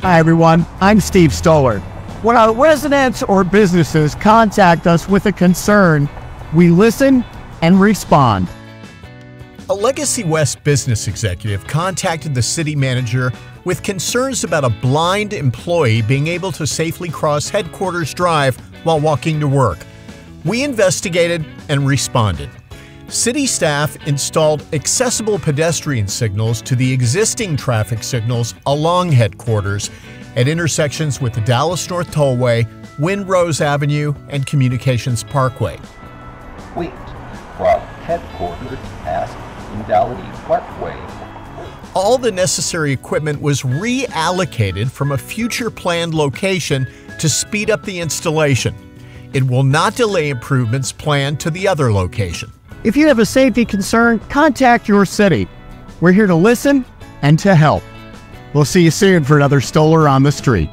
Hi everyone, I'm Steve Stoller. When our residents or businesses contact us with a concern, we listen and respond. A Legacy West business executive contacted the city manager with concerns about a blind employee being able to safely cross Headquarters Drive while walking to work. We investigated and responded. City staff installed accessible pedestrian signals to the existing traffic signals along Headquarters at intersections with the Dallas North Tollway, Windrose Avenue, and Communications Parkway. Wait, from Headquarters past Modality Parkway. All the necessary equipment was reallocated from a future planned location to speed up the installation. It will not delay improvements planned to the other location. If you have a safety concern, contact your city. We're here to listen and to help. We'll see you soon for another Stoller on the Street.